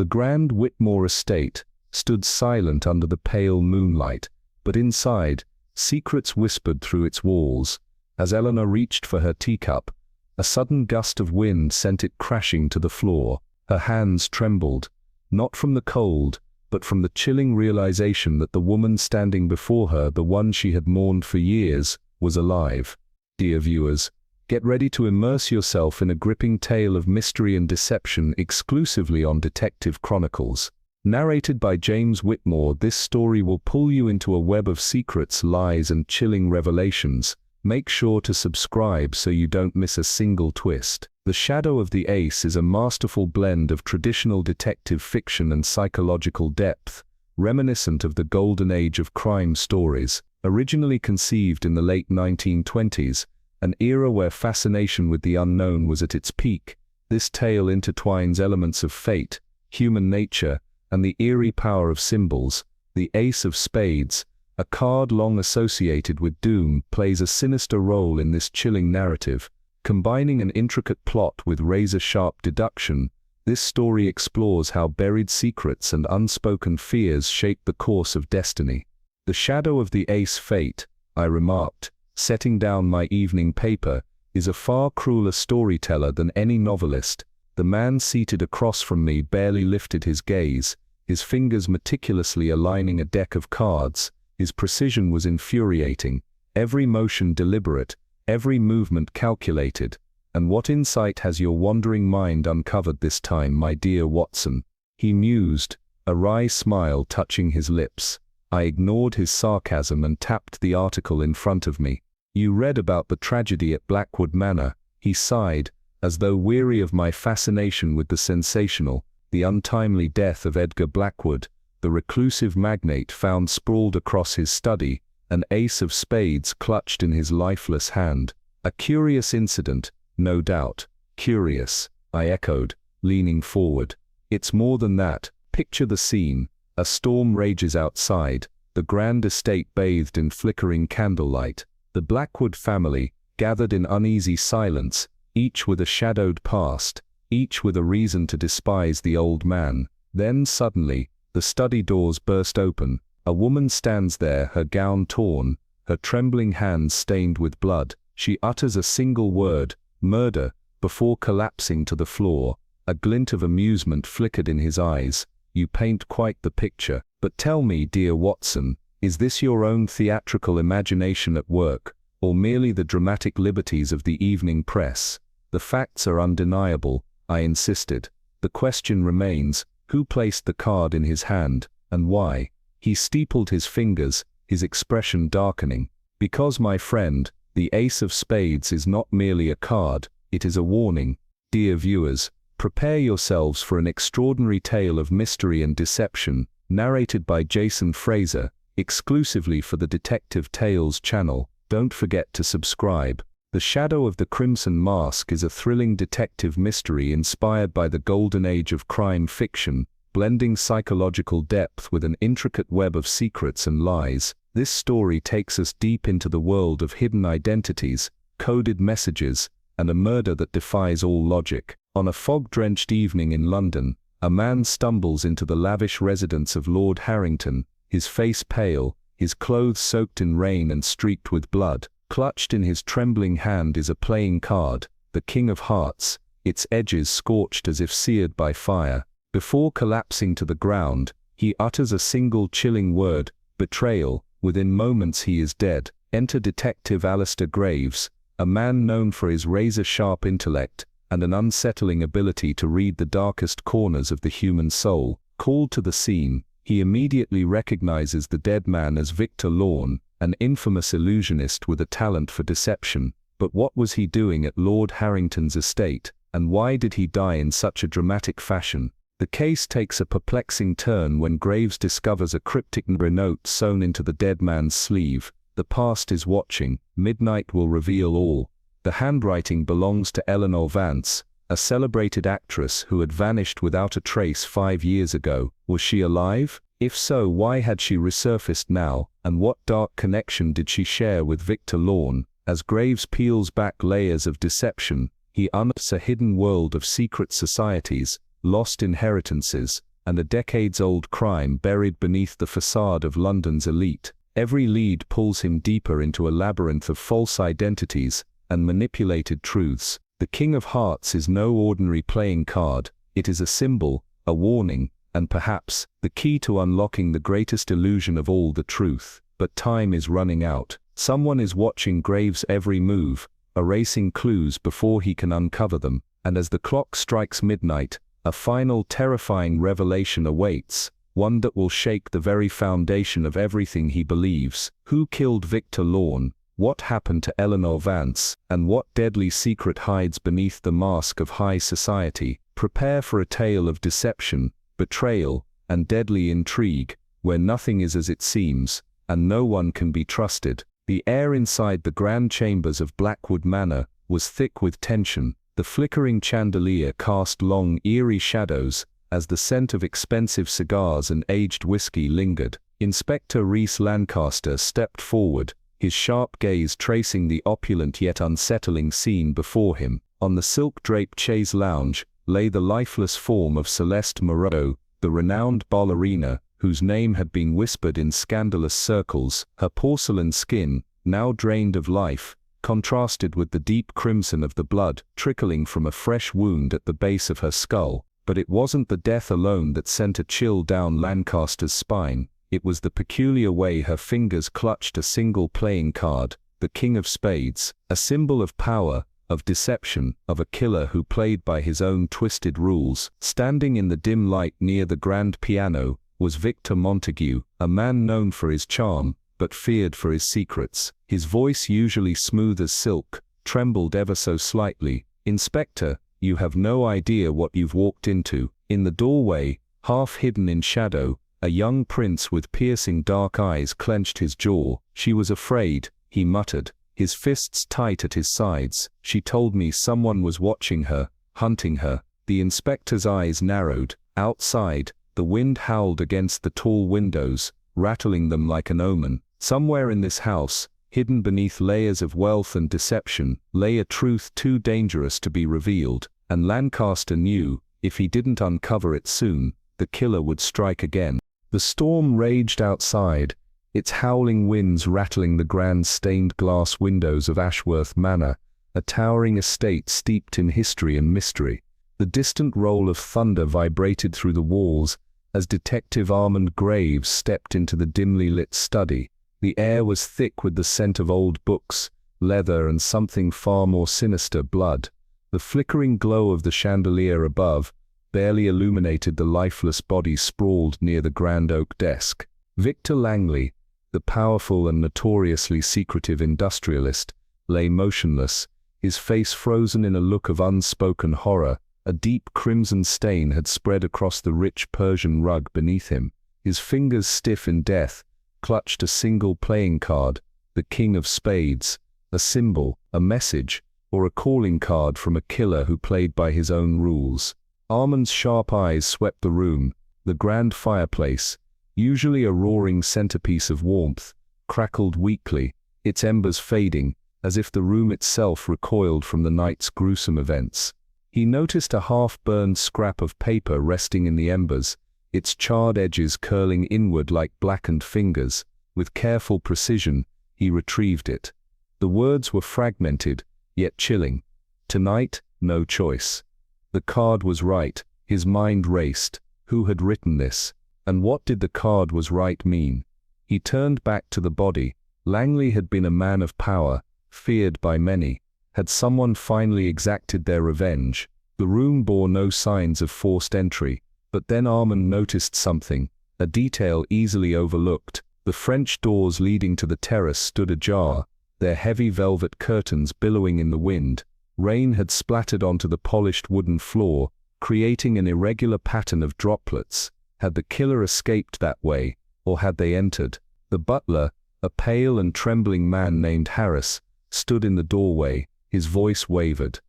The grand Whitmore estate stood silent under the pale moonlight, but inside, secrets whispered through its walls. As Eleanor reached for her teacup, a sudden gust of wind sent it crashing to the floor. Her hands trembled, not from the cold, but from the chilling realization that the woman standing before her, the one she had mourned for years, was alive. Dear viewers, get ready to immerse yourself in a gripping tale of mystery and deception exclusively on Detective Chronicles. Narrated by James Whitmore, this story will pull you into a web of secrets, lies, and chilling revelations. Make sure to subscribe so you don't miss a single twist. The Shadow of the Ace is a masterful blend of traditional detective fiction and psychological depth, reminiscent of the golden age of crime stories. Originally conceived in the late 1920s, an era where fascination with the unknown was at its peak, this tale intertwines elements of fate, human nature, and the eerie power of symbols. The Ace of Spades, a card long associated with doom, plays a sinister role in this chilling narrative. Combining an intricate plot with razor-sharp deduction, this story explores how buried secrets and unspoken fears shape the course of destiny. The Shadow of the Ace fate, I remarked, setting down my evening paper, is a far crueler storyteller than any novelist. The man seated across from me barely lifted his gaze, his fingers meticulously aligning a deck of cards. His precision was infuriating, every motion deliberate, every movement calculated. And what insight has your wandering mind uncovered this time, my dear Watson? He mused, a wry smile touching his lips. I ignored his sarcasm and tapped the article in front of me. You read about the tragedy at Blackwood Manor, he sighed, as though weary of my fascination with the sensational. The untimely death of Edgar Blackwood, the reclusive magnate found sprawled across his study, an ace of spades clutched in his lifeless hand. A curious incident, no doubt. Curious, I echoed, leaning forward. It's more than that. Picture the scene. A storm rages outside, the grand estate bathed in flickering candlelight. The Blackwood family, gathered in uneasy silence, each with a shadowed past, each with a reason to despise the old man. Then suddenly, the study doors burst open. A woman stands there, her gown torn, her trembling hands stained with blood. She utters a single word, murder, before collapsing to the floor. A glint of amusement flickered in his eyes. You paint quite the picture. But tell me, dear Watson, is this your own theatrical imagination at work, or merely the dramatic liberties of the evening press? The facts are undeniable, I insisted. The question remains, who placed the card in his hand, and why? He steepled his fingers, his expression darkening. Because, my friend, the Ace of Spades is not merely a card, it is a warning. Dear viewers, prepare yourselves for an extraordinary tale of mystery and deception, narrated by Jason Fraser, exclusively for the Detective Tales channel. Don't forget to subscribe. The Shadow of the Crimson Mask is a thrilling detective mystery inspired by the golden age of crime fiction, blending psychological depth with an intricate web of secrets and lies. This story takes us deep into the world of hidden identities, coded messages, and a murder that defies all logic. On a fog-drenched evening in London, a man stumbles into the lavish residence of Lord Harrington, his face pale, his clothes soaked in rain and streaked with blood. Clutched in his trembling hand is a playing card, the King of Hearts, its edges scorched as if seared by fire. Before collapsing to the ground, he utters a single chilling word, betrayal. Within moments he is dead. Enter Detective Alistair Graves, a man known for his razor-sharp intellect and an unsettling ability to read the darkest corners of the human soul. Called to the scene, he immediately recognizes the dead man as Victor Lorne, an infamous illusionist with a talent for deception. But what was he doing at Lord Harrington's estate, and why did he die in such a dramatic fashion? The case takes a perplexing turn when Graves discovers a cryptic note sewn into the dead man's sleeve. The past is watching. Midnight will reveal all. The handwriting belongs to Eleanor Vance, a celebrated actress who had vanished without a trace 5 years ago. Was she alive? If so, why had she resurfaced now, and what dark connection did she share with Victor Lorne? As Graves peels back layers of deception, he unearths a hidden world of secret societies, lost inheritances, and a decades-old crime buried beneath the facade of London's elite. Every lead pulls him deeper into a labyrinth of false identities and manipulated truths. The King of Hearts is no ordinary playing card. It is a symbol, a warning, and perhaps the key to unlocking the greatest illusion of all, the truth. But time is running out. Someone is watching Graves' every move, erasing clues before he can uncover them, and as the clock strikes midnight, a final terrifying revelation awaits, one that will shake the very foundation of everything he believes. Who killed Victor Lorne? What happened to Eleanor Vance? And what deadly secret hides beneath the mask of high society? Prepare for a tale of deception, betrayal, and deadly intrigue, where nothing is as it seems, and no one can be trusted. The air inside the grand chambers of Blackwood Manor was thick with tension. The flickering chandelier cast long, eerie shadows as the scent of expensive cigars and aged whiskey lingered. Inspector Rhys Lancaster stepped forward, his sharp gaze tracing the opulent yet unsettling scene before him. On the silk-draped chaise lounge lay the lifeless form of Celeste Moreau, the renowned ballerina, whose name had been whispered in scandalous circles. Her porcelain skin, now drained of life, contrasted with the deep crimson of the blood trickling from a fresh wound at the base of her skull. But it wasn't the death alone that sent a chill down Lancaster's spine. It was the peculiar way her fingers clutched a single playing card, the King of Spades, a symbol of power, of deception, of a killer who played by his own twisted rules. Standing in the dim light near the grand piano was Victor Montague, a man known for his charm, but feared for his secrets. His voice, usually smooth as silk, trembled ever so slightly. "Inspector, you have no idea what you've walked into." In the doorway, half hidden in shadow, a young prince with piercing dark eyes clenched his jaw. "She was afraid," he muttered, his fists tight at his sides. "She told me someone was watching her, hunting her." The inspector's eyes narrowed. Outside, the wind howled against the tall windows, rattling them like an omen. Somewhere in this house, hidden beneath layers of wealth and deception, lay a truth too dangerous to be revealed, and Lancaster knew, if he didn't uncover it soon, the killer would strike again. The storm raged outside, its howling winds rattling the grand stained glass windows of Ashworth Manor, a towering estate steeped in history and mystery. The distant roll of thunder vibrated through the walls as Detective Armand Graves stepped into the dimly lit study. The air was thick with the scent of old books, leather, and something far more sinister, blood. The flickering glow of the chandelier above barely illuminated the lifeless body sprawled near the grand oak desk. Victor Langley, the powerful and notoriously secretive industrialist, lay motionless, his face frozen in a look of unspoken horror. A deep crimson stain had spread across the rich Persian rug beneath him. His fingers, stiff in death, clutched a single playing card, the King of Spades, a symbol, a message, or a calling card from a killer who played by his own rules. Armand's sharp eyes swept the room. The grand fireplace, usually a roaring centerpiece of warmth, crackled weakly, its embers fading, as if the room itself recoiled from the night's gruesome events. He noticed a half-burned scrap of paper resting in the embers, its charred edges curling inward like blackened fingers. With careful precision, he retrieved it. The words were fragmented, yet chilling. "Tonight, no choice." The card was right. His mind raced. Who had written this? And what did the card was right mean? He turned back to the body. Langley had been a man of power, feared by many. Had someone finally exacted their revenge? The room bore no signs of forced entry. But then Armand noticed something, a detail easily overlooked. The French doors leading to the terrace stood ajar, their heavy velvet curtains billowing in the wind. Rain had splattered onto the polished wooden floor, creating an irregular pattern of droplets. Had the killer escaped that way, or had they entered? The butler, a pale and trembling man named Harris, stood in the doorway. His voice wavered.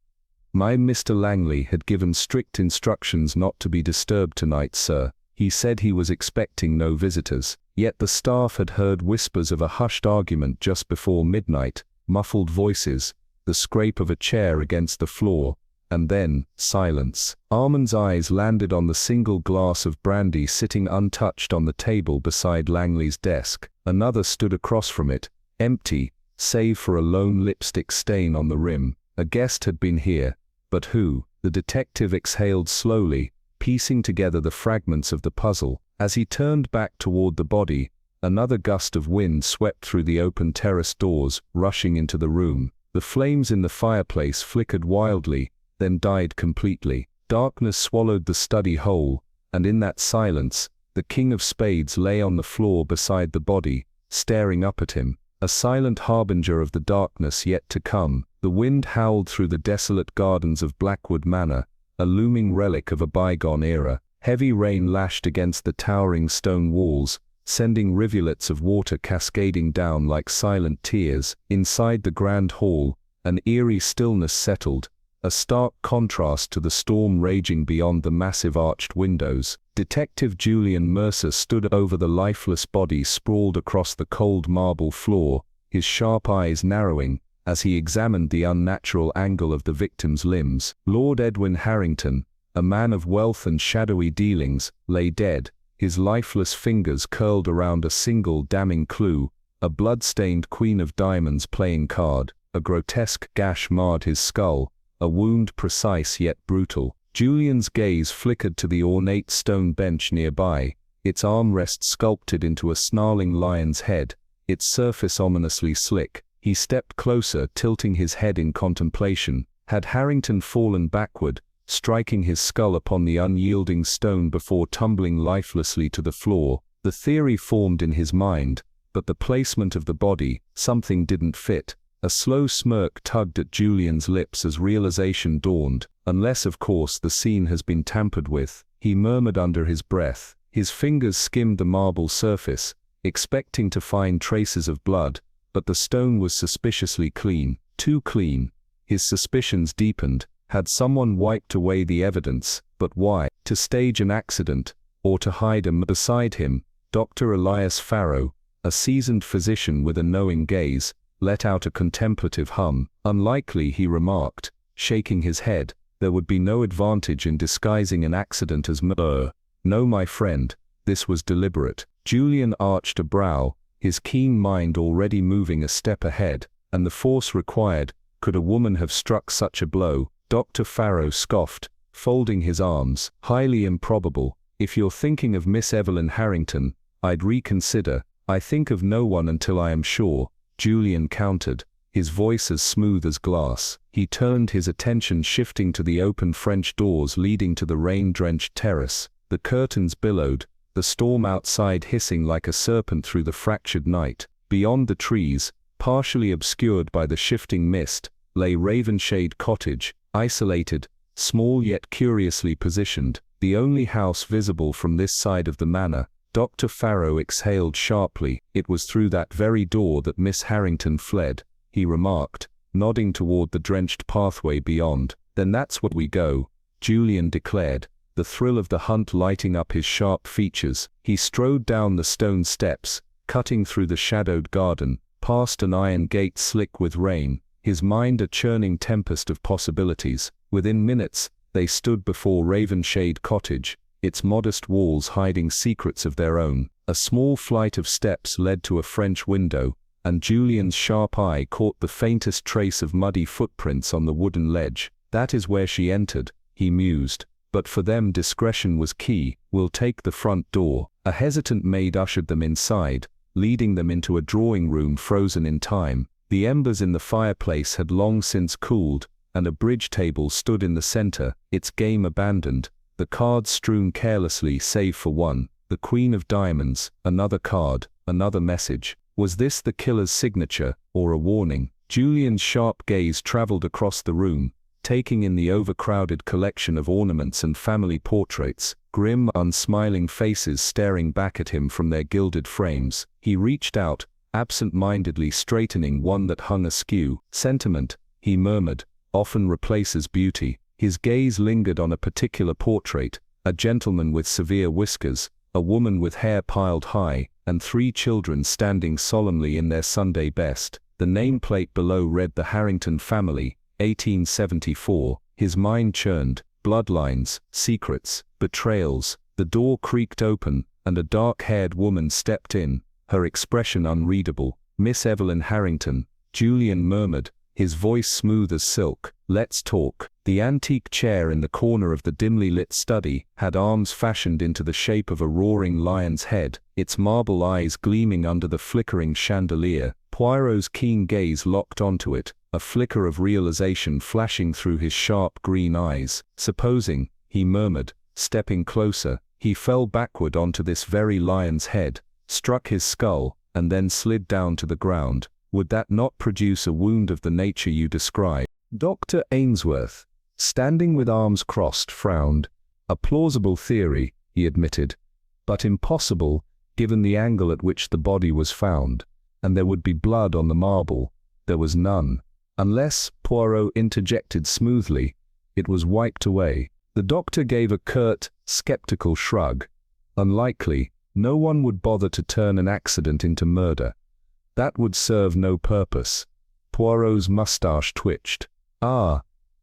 "My Mr. Langley had given strict instructions not to be disturbed tonight, sir. He said he was expecting no visitors." Yet the staff had heard whispers of a hushed argument just before midnight, muffled voices, the scrape of a chair against the floor, and then, silence. Armand's eyes landed on the single glass of brandy sitting untouched on the table beside Langley's desk. Another stood across from it, empty, save for a lone lipstick stain on the rim. A guest had been here, but who? The detective exhaled slowly, piecing together the fragments of the puzzle. As he turned back toward the body, another gust of wind swept through the open terrace doors, rushing into the room. The flames in the fireplace flickered wildly, then died completely. Darkness swallowed the study whole, and in that silence, the King of Spades lay on the floor beside the body, staring up at him, a silent harbinger of the darkness yet to come. The wind howled through the desolate gardens of Blackwood Manor, a looming relic of a bygone era. Heavy rain lashed against the towering stone walls, sending rivulets of water cascading down like silent tears. Inside the grand hall, an eerie stillness settled, a stark contrast to the storm raging beyond the massive arched windows. Detective Julian Mercer stood over the lifeless body sprawled across the cold marble floor, his sharp eyes narrowing as he examined the unnatural angle of the victim's limbs. Lord Edwin Harrington, a man of wealth and shadowy dealings, lay dead, his lifeless fingers curled around a single damning clue, a blood-stained Queen of Diamonds playing card. A grotesque gash marred his skull, a wound precise yet brutal. Julian's gaze flickered to the ornate stone bench nearby, its armrest sculpted into a snarling lion's head, its surface ominously slick. He stepped closer, tilting his head in contemplation. Had Harrington fallen backward, striking his skull upon the unyielding stone before tumbling lifelessly to the floor? The theory formed in his mind, but the placement of the body, something didn't fit. A slow smirk tugged at Julian's lips as realization dawned. Unless, of course, the scene has been tampered with, he murmured under his breath. His fingers skimmed the marble surface, expecting to find traces of blood, but the stone was suspiciously clean, too clean. His suspicions deepened. Had someone wiped away the evidence, but why? To stage an accident, or to hide him? Beside him, Dr. Elias Farrow, a seasoned physician with a knowing gaze, let out a contemplative hum. Unlikely, he remarked, shaking his head. There would be no advantage in disguising an accident as murder. No, my friend, this was deliberate. Julian arched a brow, his keen mind already moving a step ahead. And the force required, could a woman have struck such a blow? Dr. Farrow scoffed, folding his arms. Highly improbable. If you're thinking of Miss Evelyn Harrington, I'd reconsider. I think of no one until I am sure, Julian countered, his voice as smooth as glass. He turned his attention shifting to the open French doors leading to the rain-drenched terrace. The curtains billowed, the storm outside hissing like a serpent through the fractured night. Beyond the trees, partially obscured by the shifting mist, lay Ravenshade Cottage, isolated, small yet curiously positioned, the only house visible from this side of the manor. Dr. Farrow exhaled sharply. It was through that very door that Miss Harrington fled, he remarked, nodding toward the drenched pathway beyond. Then that's where we go, Julian declared, the thrill of the hunt lighting up his sharp features. He strode down the stone steps, cutting through the shadowed garden, past an iron gate slick with rain, his mind a churning tempest of possibilities. Within minutes, they stood before Ravenshade Cottage, its modest walls hiding secrets of their own. A small flight of steps led to a French window, and Julian's sharp eye caught the faintest trace of muddy footprints on the wooden ledge. That is where she entered, he mused. But for them discretion was key. We'll take the front door. A hesitant maid ushered them inside, leading them into a drawing room frozen in time. The embers in the fireplace had long since cooled, and a bridge table stood in the center, its game abandoned, the cards strewn carelessly save for one, the Queen of Diamonds. Another card, another message. Was this the killer's signature, or a warning? Julian's sharp gaze traveled across the room, taking in the overcrowded collection of ornaments and family portraits, grim, unsmiling faces staring back at him from their gilded frames. He reached out, absent-mindedly straightening one that hung askew. Sentiment, he murmured, often replaces beauty. His gaze lingered on a particular portrait, a gentleman with severe whiskers, a woman with hair piled high, and 3 children standing solemnly in their Sunday best. The nameplate below read The Harrington Family, 1874. His mind churned. Bloodlines, secrets, betrayals. The door creaked open, and a dark-haired woman stepped in, her expression unreadable. "Miss Evelyn Harrington," Julian murmured, his voice smooth as silk. "Let's talk." The antique chair in the corner of the dimly lit study had arms fashioned into the shape of a roaring lion's head, its marble eyes gleaming under the flickering chandelier. Poirot's keen gaze locked onto it, a flicker of realization flashing through his sharp green eyes. "Supposing," he murmured, stepping closer, "he fell backward onto this very lion's head, struck his skull, and then slid down to the ground. Would that not produce a wound of the nature you describe?" Dr. Ainsworth, standing with arms crossed, frowned. "A plausible theory," he admitted, "but impossible, given the angle at which the body was found. And there would be blood on the marble. There was none. Unless," Poirot interjected smoothly, "it was wiped away." The doctor gave a curt, skeptical shrug. "Unlikely. No one would bother to turn an accident into murder. That would serve no purpose." Poirot's mustache twitched. "Ah,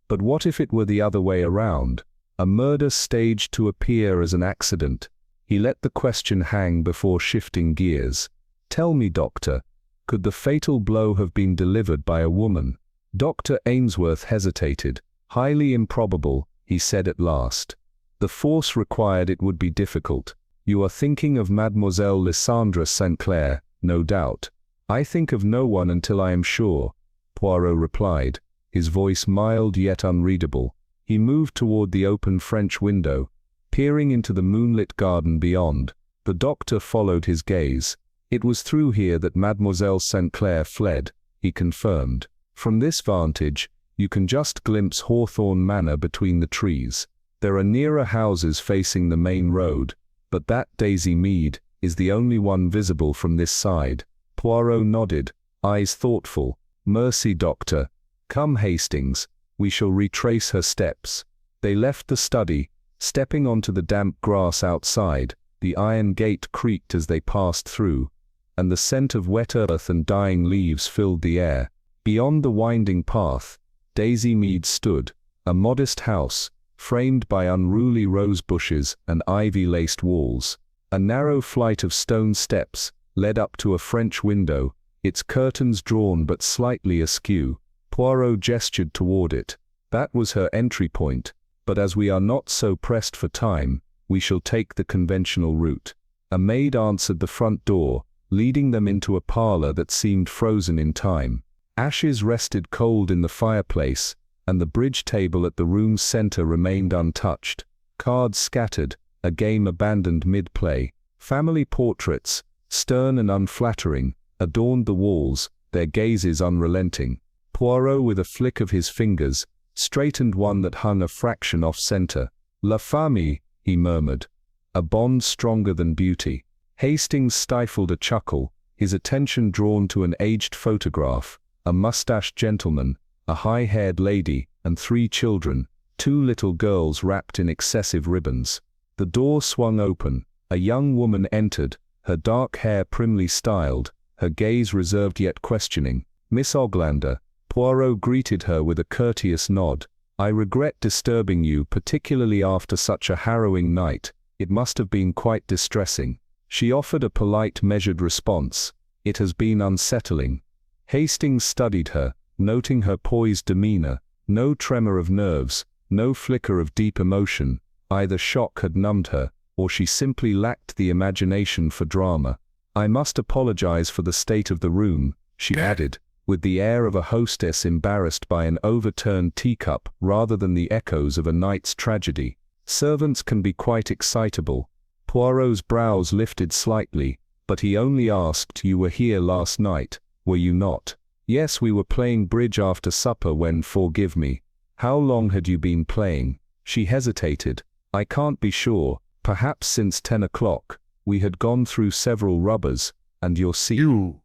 but what if it were the other way around? A murder staged to appear as an accident?" He let the question hang before shifting gears. "Tell me, doctor, could the fatal blow have been delivered by a woman?" Dr. Ainsworth hesitated. "Highly improbable," he said at last. "The force required it would be difficult. You are thinking of Mademoiselle Lysandre St. Clair, no doubt." "I think of no one until I am sure," Poirot replied, his voice mild yet unreadable. He moved toward the open French window, peering into the moonlit garden beyond. The doctor followed his gaze. "It was through here that Mademoiselle St. Clair fled," he confirmed. "From this vantage, you can just glimpse Hawthorne Manor between the trees. There are nearer houses facing the main road, but that Daisy Mead is the only one visible from this side." Poirot nodded, eyes thoughtful. "Mercy, doctor. Come, Hastings, we shall retrace her steps." They left the study, stepping onto the damp grass outside. The iron gate creaked as they passed through, and the scent of wet earth and dying leaves filled the air. Beyond the winding path, Daisy Mead stood, a modest house, framed by unruly rose bushes and ivy-laced walls. A narrow flight of stone steps led up to a French window, its curtains drawn but slightly askew. Poirot gestured toward it. That was her entry point, but as we are not so pressed for time, we shall take the conventional route. A maid answered the front door, leading them into a parlor that seemed frozen in time. Ashes rested cold in the fireplace, and the bridge table at the room's center remained untouched. Cards scattered, a game abandoned mid-play. Family portraits, stern and unflattering, adorned the walls, their gazes unrelenting. Poirot, with a flick of his fingers, straightened one that hung a fraction off-center. "La famille," he murmured, "a bond stronger than beauty." Hastings stifled a chuckle, his attention drawn to an aged photograph, a mustached gentleman, a high-haired lady, and 3 children, 2 little girls wrapped in excessive ribbons. The door swung open. A young woman entered, her dark hair primly styled, her gaze reserved yet questioning. "Miss Oglander." Poirot greeted her with a courteous nod. "I regret disturbing you, particularly after such a harrowing night. It must have been quite distressing." She offered a polite, measured response. "It has been unsettling." Hastings studied her, noting her poised demeanor. No tremor of nerves, no flicker of deep emotion. Either shock had numbed her, or she simply lacked the imagination for drama. "I must apologize for the state of the room," she added, with the air of a hostess embarrassed by an overturned teacup rather than the echoes of a night's tragedy. "Servants can be quite excitable." Poirot's brows lifted slightly, but he only asked, "You were here last night, were you not?" "Yes, we were playing bridge after supper when, forgive me." "How long had you been playing?" She hesitated. "I can't be sure, perhaps since 10 o'clock. We had gone through several rubbers, and your seat." "You."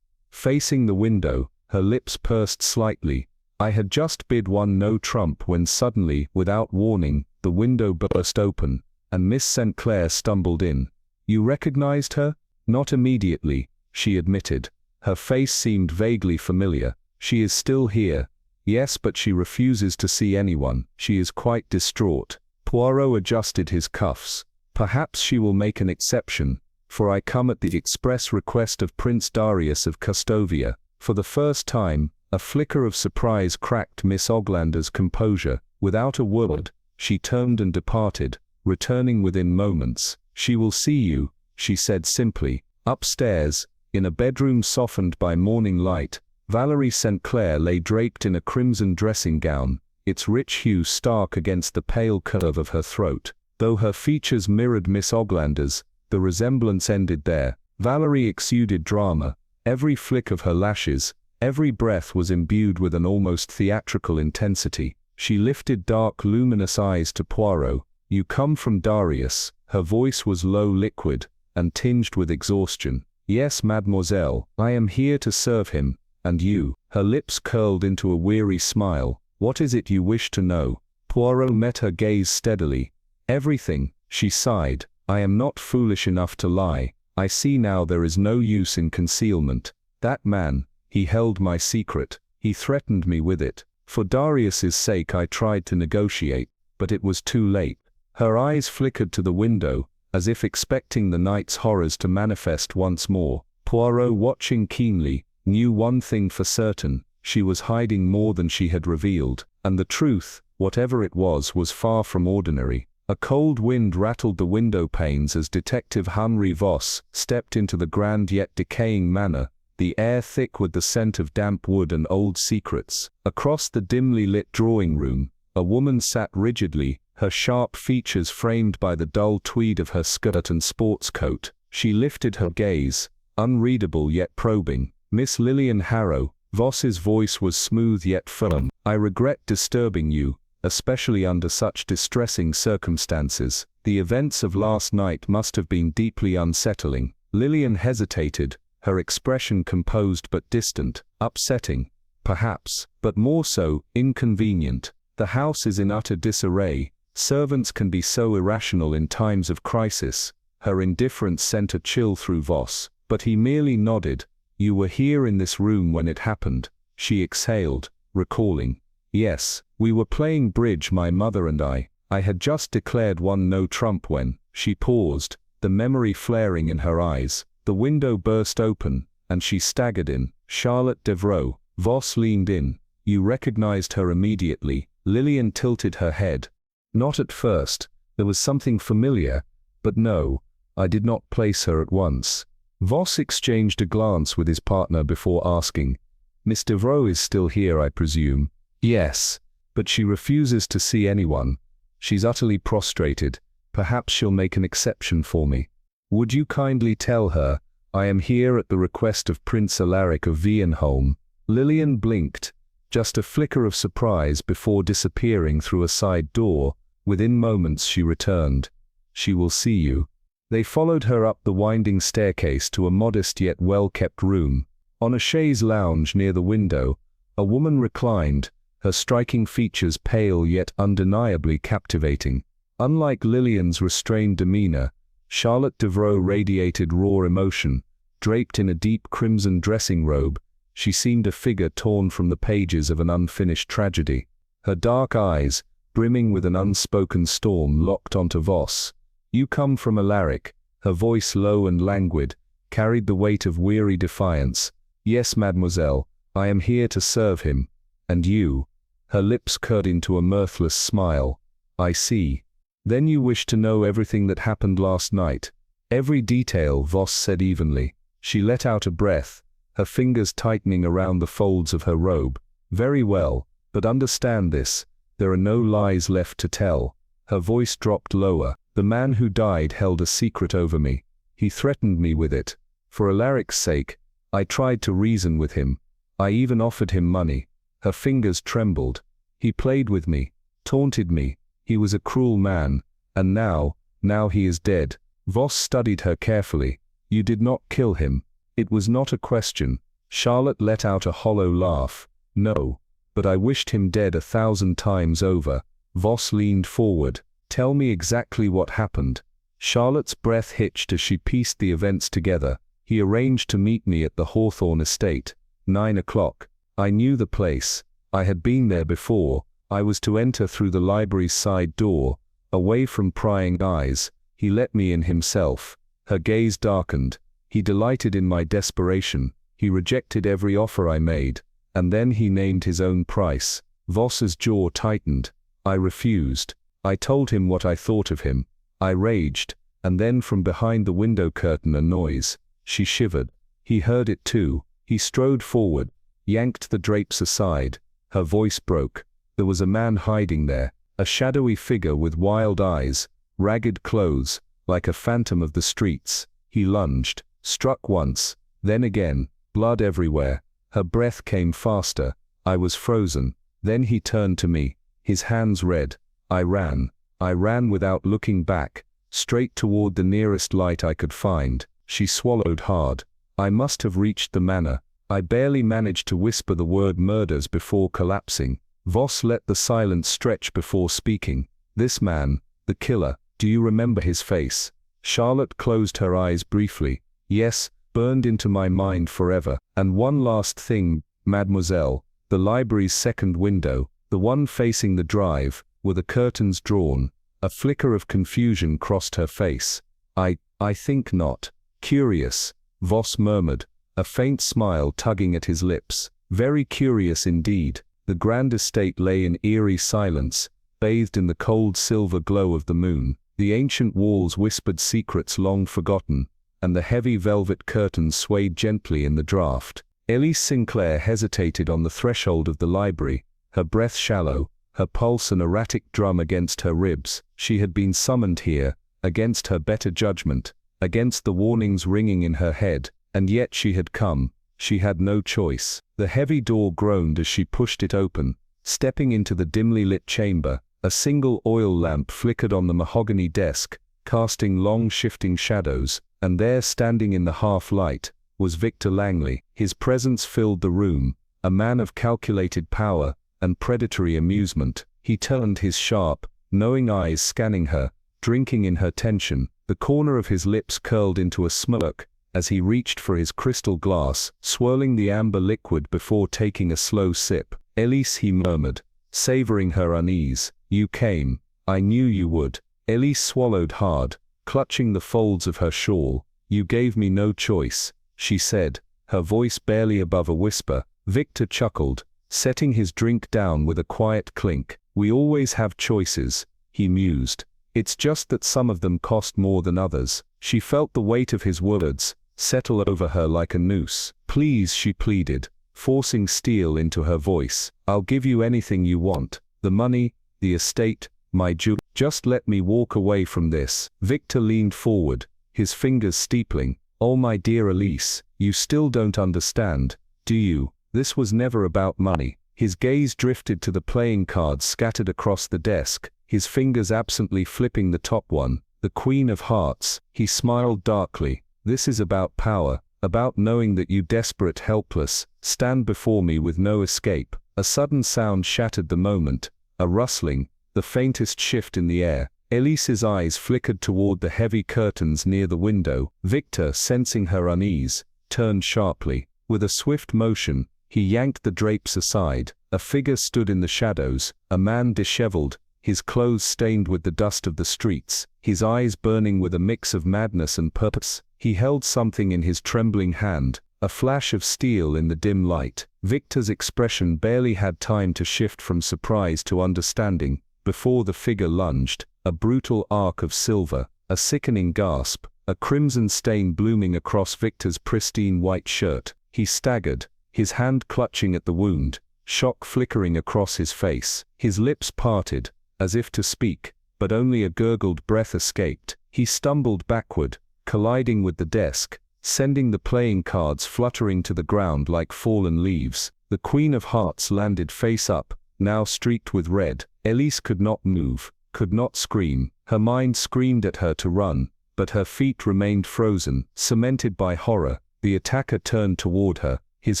Facing the window, her lips pursed slightly. "I had just bid one no trump when suddenly, without warning, the window burst open, and Miss St. Clair stumbled in." "You recognized her?" "Not immediately," she admitted. "Her face seemed vaguely familiar." "She is still here?" Yes, but she refuses to see anyone. She is quite distraught. Poirot adjusted his cuffs. Perhaps she will make an exception, for I come at the express request of Prince Darius of Custovia. For the first time, a flicker of surprise cracked Miss Oglander's composure. Without a word, she turned and departed, returning within moments. She will see you, she said simply. Upstairs, in a bedroom softened by morning light, Valerie St. Clair lay draped in a crimson dressing gown, its rich hue stark against the pale curve of her throat. Though her features mirrored Miss Oglander's, the resemblance ended there. Valerie exuded drama. Every flick of her lashes, every breath was imbued with an almost theatrical intensity. She lifted dark, luminous eyes to Poirot. "You come from Darius." Her voice was low, liquid, and tinged with exhaustion. "Yes, mademoiselle, I am here to serve him. And you?" Her lips curled into a weary smile. "What is it you wish to know?" Poirot met her gaze steadily. "Everything," she sighed. "I am not foolish enough to lie. I see now there is no use in concealment. That man, he held my secret. He threatened me with it. For Darius's sake I tried to negotiate, but it was too late." Her eyes flickered to the window, as if expecting the night's horrors to manifest once more. Poirot, watching keenly, knew one thing for certain: she was hiding more than she had revealed, and the truth, whatever it was far from ordinary. A cold wind rattled the window panes as Detective Henri Voss stepped into the grand yet decaying manor, the air thick with the scent of damp wood and old secrets. Across the dimly lit drawing room, a woman sat rigidly, her sharp features framed by the dull tweed of her skirt and sports coat. She lifted her gaze, unreadable yet probing. "Miss Lillian Harrow." Voss's voice was smooth yet firm. "I regret disturbing you, especially under such distressing circumstances. The events of last night must have been deeply unsettling." Lillian hesitated, her expression composed but distant. "Upsetting, perhaps, but more so, inconvenient. The house is in utter disarray. Servants can be so irrational in times of crisis." Her indifference sent a chill through Voss, but he merely nodded. "You were here in this room when it happened," she exhaled, recalling. "Yes, we were playing bridge, my mother and I. I had just declared one no trump when..." She paused, the memory flaring in her eyes. The window burst open, and she staggered in. "Charlotte Devereux." Voss leaned in. "You recognized her immediately?" Lillian tilted her head. "Not at first. There was something familiar, but no, I did not place her at once." Voss exchanged a glance with his partner before asking, "Miss Devereux is still here, I presume?" "Yes, but she refuses to see anyone. She's utterly prostrated. Perhaps she'll make an exception for me." "Would you kindly tell her I am here at the request of Prince Alaric of Vienholm?" Lillian blinked, just a flicker of surprise before disappearing through a side door. Within moments she returned. "She will see you." They followed her up the winding staircase to a modest yet well-kept room. On a chaise lounge near the window, a woman reclined, her striking features pale yet undeniably captivating. Unlike Lillian's restrained demeanor, Charlotte Devereux radiated raw emotion. Draped in a deep crimson dressing robe, she seemed a figure torn from the pages of an unfinished tragedy. Her dark eyes, brimming with an unspoken storm, locked onto Voss. "You come from Alaric." Her voice, low and languid, carried the weight of weary defiance. "Yes, mademoiselle, I am here to serve him. And you?" Her lips curled into a mirthless smile. "I see. Then you wish to know everything that happened last night?" "Every detail," Voss said evenly. She let out a breath, her fingers tightening around the folds of her robe. "Very well, but understand this, there are no lies left to tell." Her voice dropped lower. "The man who died held a secret over me. He threatened me with it. For Alaric's sake, I tried to reason with him. I even offered him money." Her fingers trembled. "He played with me, taunted me. He was a cruel man, and now he is dead." Voss studied her carefully. "You did not kill him." "It was not a question." Charlotte let out a hollow laugh. "No, but I wished him dead 1,000 times over." Voss leaned forward. "Tell me exactly what happened." Charlotte's breath hitched as she pieced the events together. "He arranged to meet me at the Hawthorne estate. 9 o'clock. I knew the place. I had been there before. I was to enter through the library's side door, away from prying eyes. He let me in himself. Her gaze darkened. He delighted in my desperation. He rejected every offer I made. And then he named his own price. Voss's jaw tightened. I refused. I told him what I thought of him. I raged, and then from behind the window curtain a noise. She shivered. He heard it too. He strode forward, yanked the drapes aside. Her voice broke. There was a man hiding there, a shadowy figure with wild eyes, ragged clothes, like a phantom of the streets. He lunged, struck once, then again, blood everywhere. Her breath came faster. I was frozen. Then he turned to me, his hands red. I ran. I ran without looking back, straight toward the nearest light I could find. She swallowed hard. I must have reached the manor. I barely managed to whisper the word murders before collapsing. Voss let the silence stretch before speaking. This man, the killer, do you remember his face? Charlotte closed her eyes briefly. Yes, burned into my mind forever. And one last thing, mademoiselle, the library's second window, the one facing the drive, were the curtains drawn. A flicker of confusion crossed her face. I think not. Curious, Voss murmured, a faint smile tugging at his lips. Very curious indeed. The grand estate lay in eerie silence, bathed in the cold silver glow of the moon. The ancient walls whispered secrets long forgotten, and the heavy velvet curtains swayed gently in the draught. Elise Sinclair hesitated on the threshold of the library, her breath shallow, her pulse an erratic drum against her ribs. She had been summoned here, against her better judgment, against the warnings ringing in her head, and yet she had come. She had no choice. The heavy door groaned as she pushed it open. Stepping into the dimly lit chamber, a single oil lamp flickered on the mahogany desk, casting long shifting shadows, and there standing in the half-light, was Victor Langley. His presence filled the room, a man of calculated power and predatory amusement. He turned his sharp, knowing eyes scanning her, drinking in her tension. The corner of his lips curled into a smirk as he reached for his crystal glass, swirling the amber liquid before taking a slow sip. Elise, he murmured, savoring her unease. You came. I knew you would. Elise swallowed hard, clutching the folds of her shawl. You gave me no choice, she said, her voice barely above a whisper. Victor chuckled, setting his drink down with a quiet clink. We always have choices, he mused. It's just that some of them cost more than others. She felt the weight of his words settle over her like a noose. Please, she pleaded, forcing steel into her voice. I'll give you anything you want. The money, the estate, my jewel. Just let me walk away from this. Victor leaned forward, his fingers steepling. Oh, my dear Elise, you still don't understand, do you? This was never about money. His gaze drifted to the playing cards scattered across the desk, his fingers absently flipping the top one, the Queen of Hearts. He smiled darkly. This is about power, about knowing that you, desperate, helpless, stand before me with no escape. A sudden sound shattered the moment, a rustling, the faintest shift in the air. Elise's eyes flickered toward the heavy curtains near the window. Victor, sensing her unease, turned sharply. With a swift motion, he yanked the drapes aside. A figure stood in the shadows, a man disheveled, his clothes stained with the dust of the streets, his eyes burning with a mix of madness and purpose. He held something in his trembling hand, a flash of steel in the dim light. Victor's expression barely had time to shift from surprise to understanding, before the figure lunged, a brutal arc of silver, a sickening gasp, a crimson stain blooming across Victor's pristine white shirt. He staggered, his hand clutching at the wound, shock flickering across his face. His lips parted, as if to speak, but only a gurgled breath escaped. He stumbled backward, colliding with the desk, sending the playing cards fluttering to the ground like fallen leaves. The Queen of Hearts landed face up, now streaked with red. Elise could not move, could not scream. Her mind screamed at her to run, but her feet remained frozen, cemented by horror. The attacker turned toward her, his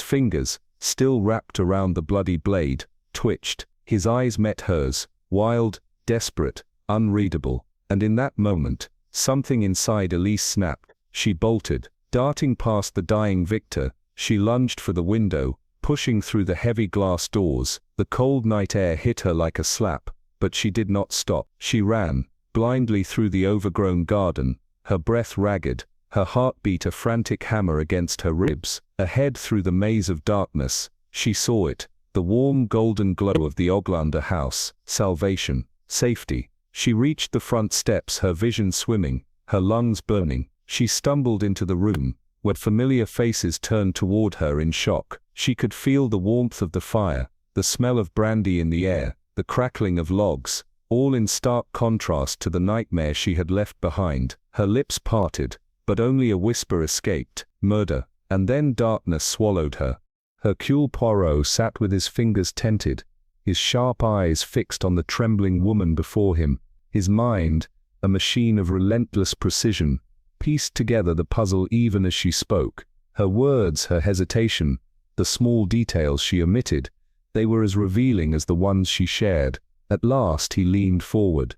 fingers, still wrapped around the bloody blade, twitched. His eyes met hers, wild, desperate, unreadable. And in that moment, something inside Elise snapped. She bolted. Darting past the dying Victor, she lunged for the window, pushing through the heavy glass doors. The cold night air hit her like a slap, but she did not stop. She ran, blindly through the overgrown garden, her breath ragged, her heartbeat a frantic hammer against her ribs. Ahead through the maze of darkness, she saw it, the warm golden glow of the Oglander house, salvation, safety. She reached the front steps, her vision swimming, her lungs burning. She stumbled into the room, where familiar faces turned toward her in shock. She could feel the warmth of the fire, the smell of brandy in the air, the crackling of logs, all in stark contrast to the nightmare she had left behind. Her lips parted, but only a whisper escaped, murder, and then darkness swallowed her. Hercule Poirot sat with his fingers tented, his sharp eyes fixed on the trembling woman before him. His mind, a machine of relentless precision, pieced together the puzzle even as she spoke. Her words, her hesitation, the small details she omitted, they were as revealing as the ones she shared. At last he leaned forward.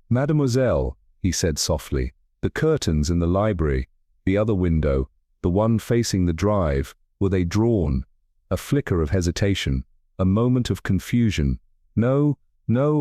"Mademoiselle," he said softly, "the curtains in the library, the other window, the one facing the drive, were they drawn?" A flicker of hesitation, a moment of confusion. "No,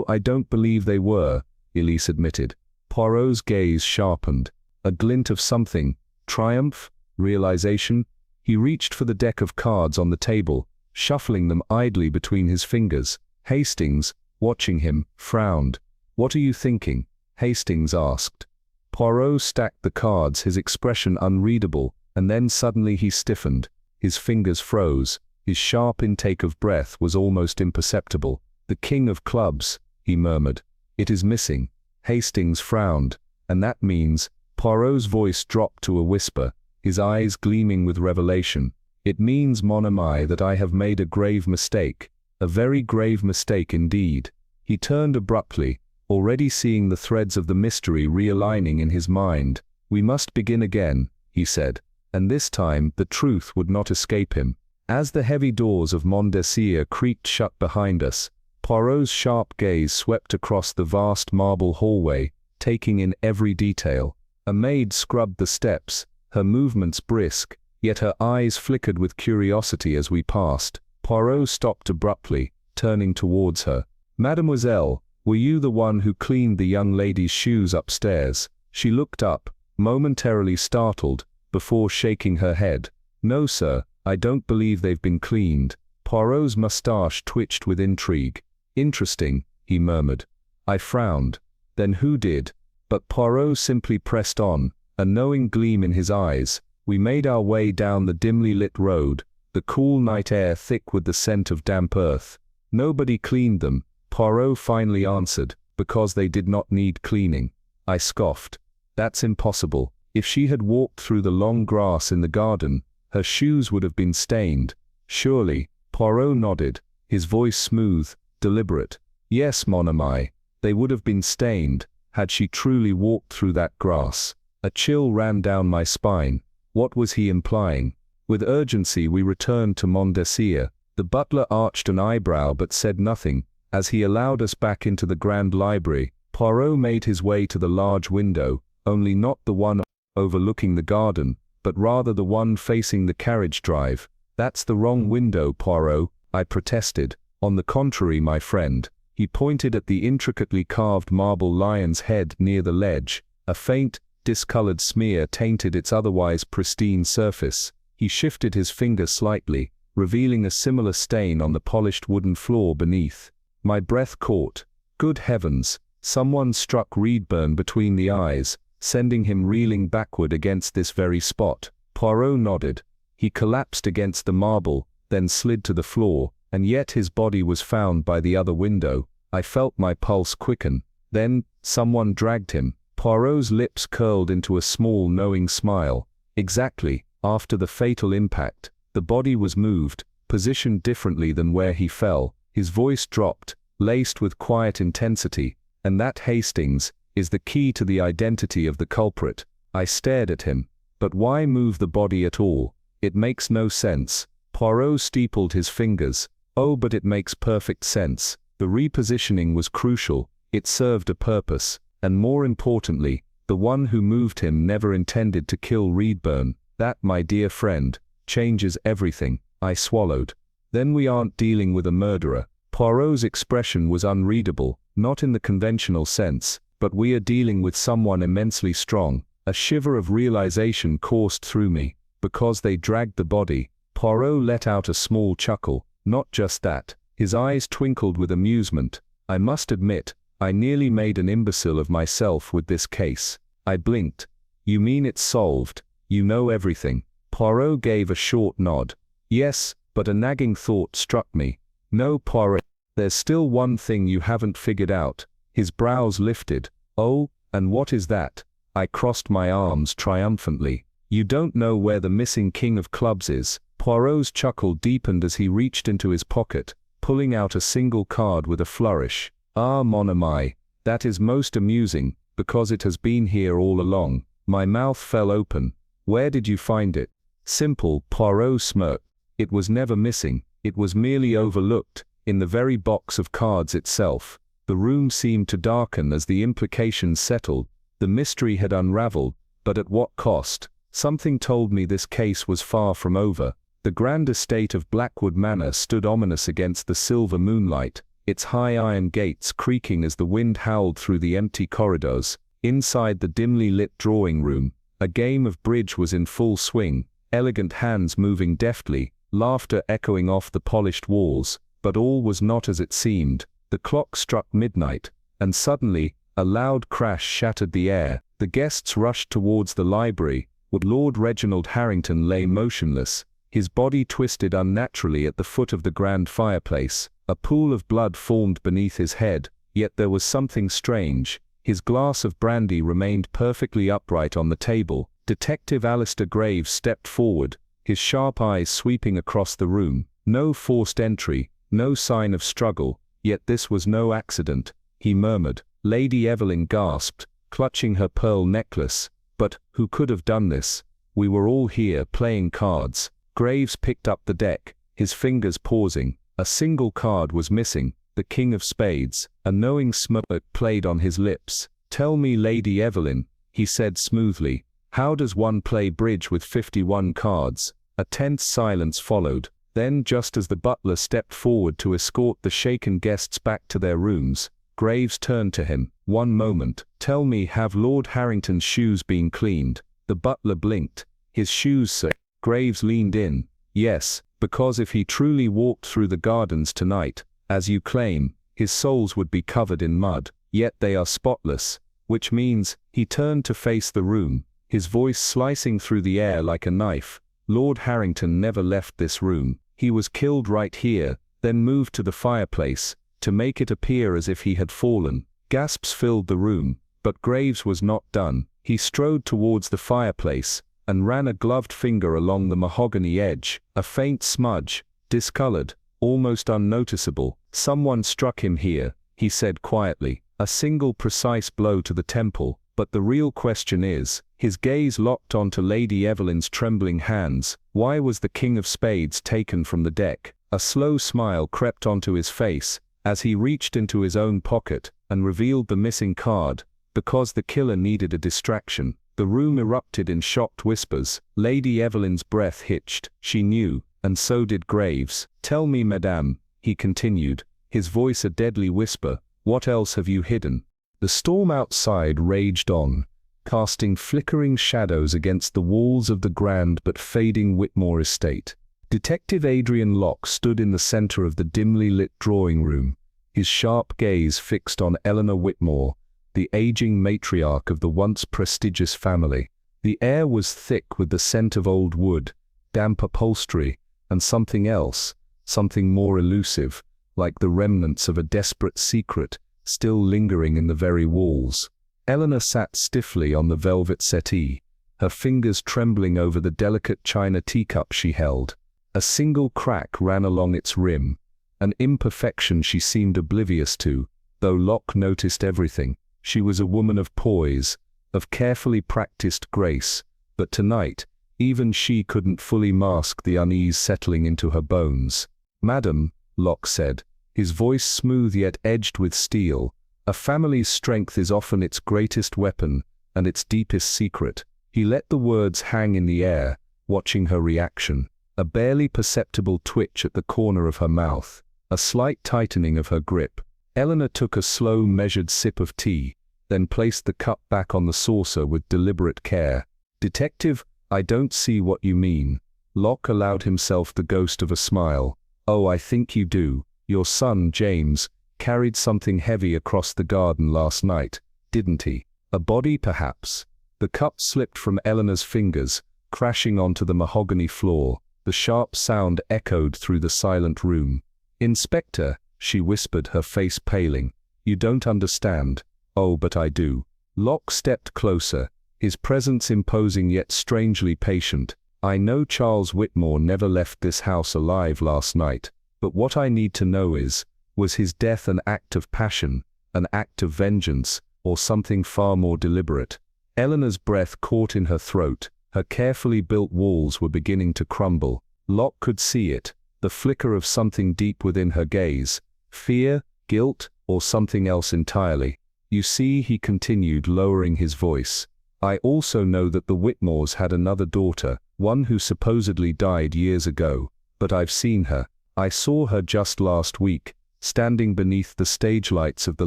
I don't believe they were," Elise admitted. Poirot's gaze sharpened. A glint of something, triumph, realization. He reached for the deck of cards on the table, shuffling them idly between his fingers. Hastings, watching him, frowned. "What are you thinking?" Hastings asked. Poirot stacked the cards, his expression unreadable, and then suddenly he stiffened. His fingers froze. His sharp intake of breath was almost imperceptible. "The king of clubs," he murmured. "It is missing." Hastings frowned. "And that means—" Poirot's voice dropped to a whisper, his eyes gleaming with revelation. "It means, mon ami, that I have made a grave mistake. A very grave mistake indeed." He turned abruptly, already seeing the threads of the mystery realigning in his mind. "We must begin again," he said, and this time the truth would not escape him. As the heavy doors of Mondesier creaked shut behind us, Poirot's sharp gaze swept across the vast marble hallway, taking in every detail. A maid scrubbed the steps, her movements brisk, yet her eyes flickered with curiosity as we passed. Poirot stopped abruptly, turning towards her. "Mademoiselle, were you the one who cleaned the young lady's shoes upstairs?" She looked up, momentarily startled, before shaking her head. "No, sir, I don't believe they've been cleaned." Poirot's moustache twitched with intrigue. "Interesting," he murmured. I frowned. "Then who did?" But Poirot simply pressed on, a knowing gleam in his eyes. We made our way down the dimly lit road, the cool night air thick with the scent of damp earth. "Nobody cleaned them," Poirot finally answered, "because they did not need cleaning." I scoffed. "That's impossible. If she had walked through the long grass in the garden, her shoes would have been stained. Surely." Poirot nodded, his voice smooth, deliberate. "Yes, mon ami, they would have been stained, had she truly walked through that grass." A chill ran down my spine. What was he implying? With urgency we returned to Mondesier. The butler arched an eyebrow but said nothing. As he allowed us back into the grand library, Poirot made his way to the large window, only not the one overlooking the garden, but rather the one facing the carriage drive. "That's the wrong window, Poirot," I protested. "On the contrary, my friend." He pointed at the intricately carved marble lion's head near the ledge. A faint, discolored smear tainted its otherwise pristine surface. He shifted his finger slightly, revealing a similar stain on the polished wooden floor beneath. My breath caught. Good heavens, someone struck Reedburn between the eyes, sending him reeling backward against this very spot. Poirot nodded. He collapsed against the marble, then slid to the floor, and yet his body was found by the other window. I felt my pulse quicken. Then, someone dragged him. Poirot's lips curled into a small knowing smile. Exactly, after the fatal impact, the body was moved, positioned differently than where he fell. His voice dropped, laced with quiet intensity. "And that, Hastings, is the key to the identity of the culprit." I stared at him. "But why move the body at all? It makes no sense." Poirot steepled his fingers. "Oh, but it makes perfect sense. The repositioning was crucial. It served a purpose. And more importantly, the one who moved him never intended to kill Reedburn. That, my dear friend, changes everything." I swallowed. Then we aren't dealing with a murderer. Poirot's expression was unreadable, not in the conventional sense, but we are dealing with someone immensely strong. A shiver of realization coursed through me. Because they dragged the body. Poirot let out a small chuckle. Not just that. His eyes twinkled with amusement. I must admit, I nearly made an imbecile of myself with this case. I blinked. You mean it's solved? You know everything? Poirot gave a short nod. Yes, but a nagging thought struck me. No, Poirot, there's still one thing you haven't figured out. His brows lifted. Oh, and what is that? I crossed my arms triumphantly. You don't know where the missing king of clubs is. Poirot's chuckle deepened as he reached into his pocket, pulling out a single card with a flourish. Ah, mon ami, that is most amusing, because it has been here all along. My mouth fell open. Where did you find it? Simple, Poirot smirked. It was never missing, it was merely overlooked, in the very box of cards itself. The room seemed to darken as the implications settled. The mystery had unraveled, but at what cost? Something told me this case was far from over. The grand estate of Blackwood Manor stood ominous against the silver moonlight, its high iron gates creaking as the wind howled through the empty corridors. Inside the dimly lit drawing room, a game of bridge was in full swing, elegant hands moving deftly, laughter echoing off the polished walls, but all was not as it seemed. The clock struck midnight, and suddenly, a loud crash shattered the air. The guests rushed towards the library, where Lord Reginald Harrington lay motionless, his body twisted unnaturally at the foot of the grand fireplace. A pool of blood formed beneath his head, yet there was something strange. His glass of brandy remained perfectly upright on the table. Detective Alistair Graves stepped forward, his sharp eyes sweeping across the room. No forced entry, no sign of struggle, yet this was no accident, he murmured. Lady Evelyn gasped, clutching her pearl necklace. But who could have done this? We were all here playing cards. Graves picked up the deck, his fingers pausing. A single card was missing, the king of spades. A knowing smirk played on his lips. Tell me, Lady Evelyn, he said smoothly, how does one play bridge with 51 cards? A tense silence followed. Then, just as the butler stepped forward to escort the shaken guests back to their rooms, Graves turned to him. One moment. Tell me, have Lord Harrington's shoes been cleaned? The butler blinked. His shoes, sir? Graves leaned in. Yes, because if he truly walked through the gardens tonight, as you claim, his soles would be covered in mud. Yet they are spotless, which means, he turned to face the room, his voice slicing through the air like a knife. Lord Harrington never left this room. He was killed right here, then moved to the fireplace, to make it appear as if he had fallen. Gasps filled the room, but Graves was not done. He strode towards the fireplace, and ran a gloved finger along the mahogany edge. A faint smudge, discolored, almost unnoticeable. Someone struck him here, he said quietly. A single precise blow to the temple. But the real question is, his gaze locked onto Lady Evelyn's trembling hands. Why was the king of spades taken from the deck? A slow smile crept onto his face, as he reached into his own pocket, and revealed the missing card. Because the killer needed a distraction. The room erupted in shocked whispers. Lady Evelyn's breath hitched. She knew, and so did Graves. Tell me, madame, he continued, his voice a deadly whisper, what else have you hidden? The storm outside raged on, casting flickering shadows against the walls of the grand but fading Whitmore estate. Detective Adrian Locke stood in the center of the dimly lit drawing room, his sharp gaze fixed on Eleanor Whitmore, the aging matriarch of the once prestigious family. The air was thick with the scent of old wood, damp upholstery, and something else, something more elusive, like the remnants of a desperate secret, still lingering in the very walls. Eleanor sat stiffly on the velvet settee, her fingers trembling over the delicate china teacup she held. A single crack ran along its rim, an imperfection she seemed oblivious to, though Locke noticed everything. She was a woman of poise, of carefully practiced grace, but tonight, even she couldn't fully mask the unease settling into her bones. Madam, Locke said, his voice smooth yet edged with steel, a family's strength is often its greatest weapon and its deepest secret. He let the words hang in the air, watching her reaction. a barely perceptible twitch at the corner of her mouth, a slight tightening of her grip. Eleanor took a slow, measured sip of tea, then placed the cup back on the saucer with deliberate care. "Detective, I don't see what you mean." Locke allowed himself the ghost of a smile. "Oh, I think you do. Your son, James, carried something heavy across the garden last night, didn't he? A body, perhaps?" The cup slipped from Eleanor's fingers, crashing onto the mahogany floor. The sharp sound echoed through the silent room. "Inspector," she whispered, her face paling, "you don't understand." "Oh, but I do." Locke stepped closer, his presence imposing yet strangely patient. "I know Charles Whitmore never left this house alive last night, but what I need to know is, was his death an act of passion, an act of vengeance, or something far more deliberate?" Eleanor's breath caught in her throat. Her carefully built walls were beginning to crumble. Locke could see it, the flicker of something deep within her gaze. Fear, guilt, or something else entirely. "You see," he continued, lowering his voice, "I also know that the Whitmores had another daughter, one who supposedly died years ago, but I've seen her. I saw her just last week, standing beneath the stage lights of the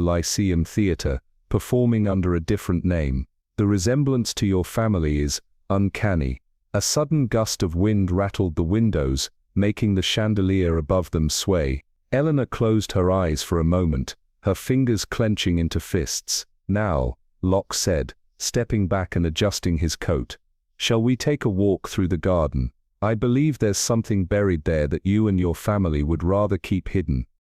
Lyceum Theatre, performing under a different name. The resemblance to your family is uncanny." A sudden gust of wind rattled the windows, making the chandelier above them sway. Eleanor closed her eyes for a moment, her fingers clenching into fists. "Now," Locke said, stepping back and adjusting his coat, "shall we take a walk through the garden? I believe there's something buried there that you and your family would rather keep hidden."